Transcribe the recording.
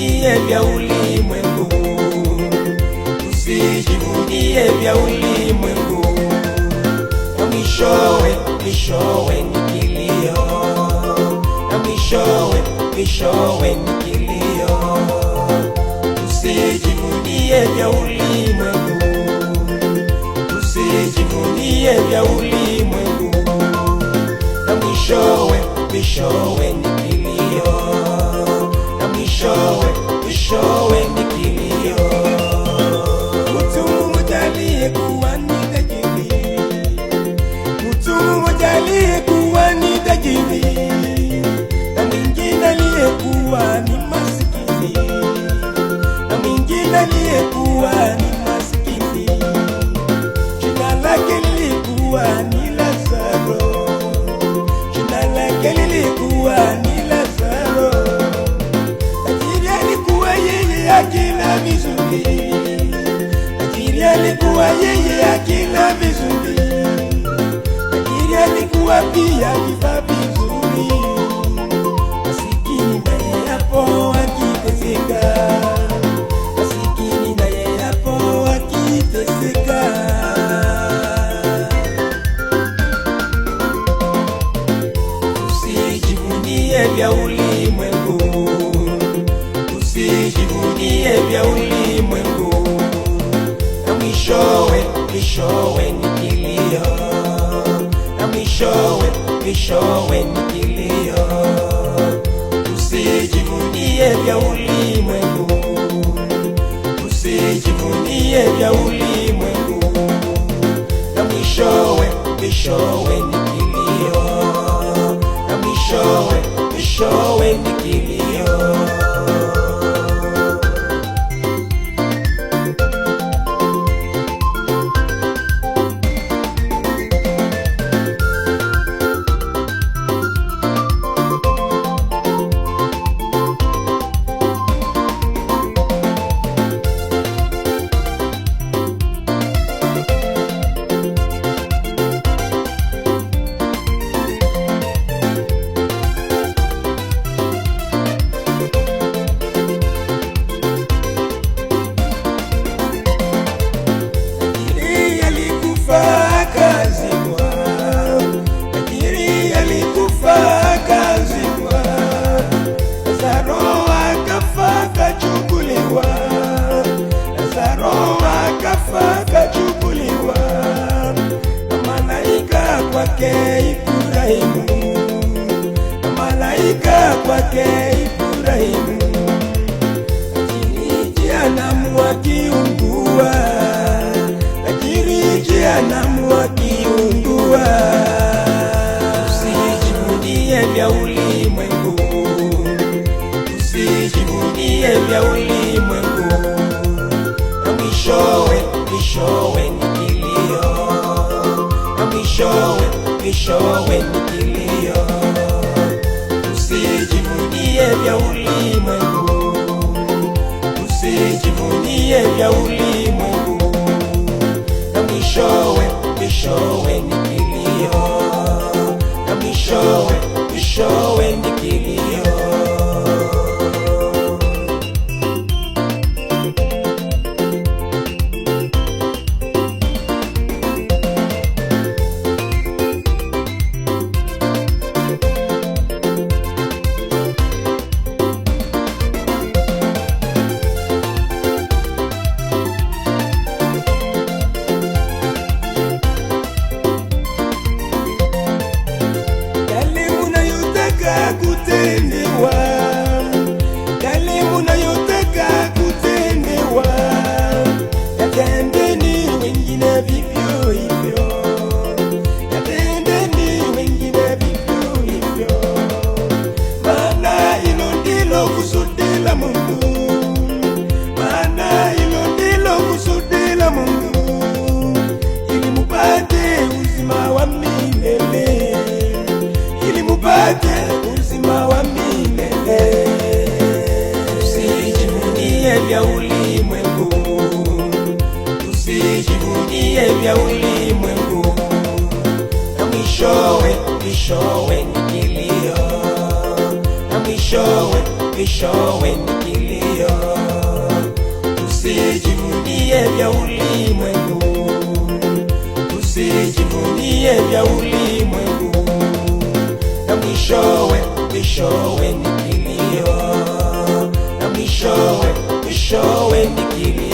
usijivunie vya ulimwengu, usijivunie vya ulimwengu, na mwishowe ni kilio, na mwishowe ni kilio. Usijivunie vya ulimwengu, usijivunie vya ulimwengu, na mwishowe ni kilio, na mwishowe ni kilio. Mtu mmoja aliyekuwa ni tajiri, mtu mmoja aliyekuwa ni tajiri, na mwingine aliyekuwa ni masikini, na mwingine aliyekuwa ni masikini. Jina lake lilikuwa ni Lazaro, jina lake lilikuwa ni Lazaro. Tajiri alikuwa yeye akila vizuri, tajiri alikuwa yeye akila vizuri, tajiri alikuwa pia akivaa vizuri. Masikini naye hapo akiteseka, masikini naye hapo akiteseka. Usijivunie vya ulimwengu, usijivunie vya ulimwengu, na mwishowe ni kilio, na mwishowe ni kilio. Usijivunie vya ulimwengu, usijivunie vya ulimwengu, na mwishowe ni kilio, na mwishowe ni kilio. Akachukuliwa na malaika kwake Ibrahimu, na malaika kwake Ibrahimu. Lakini jehanamu akiungua, lakini jehanamu akiungua. Usijivunie vya ulimwengu, usijivunie vya ulimwengu, na mwishowe ni kilio, na mwishowe ni kilio. Usijivunie vya ulimwengu, usijivunie vya ulimwengu, na mwishowe ni kilio, na mwishowe ni kilio. Kutendewa yale munayotaka kutendewa, yatendeni wengine vivyo hivyo, yatendeni wengine vivyo hivyo, maana hilo ndilo kusudi la Mungu, maana hilo ndilo kusudi la Mungu, ili mupate uzima wa milele, ili mupate uzima wa milele. Usijivunie vya ulimwengu, usijivunie vya ulimwengu, na mwishowe ni kilio, na mwishowe mwishowe ni kilio. Usijivunie vya ulimwengu, usijivunie vya ulimwengu, na mwishowe ni kilio, na mwishowe ni kilio.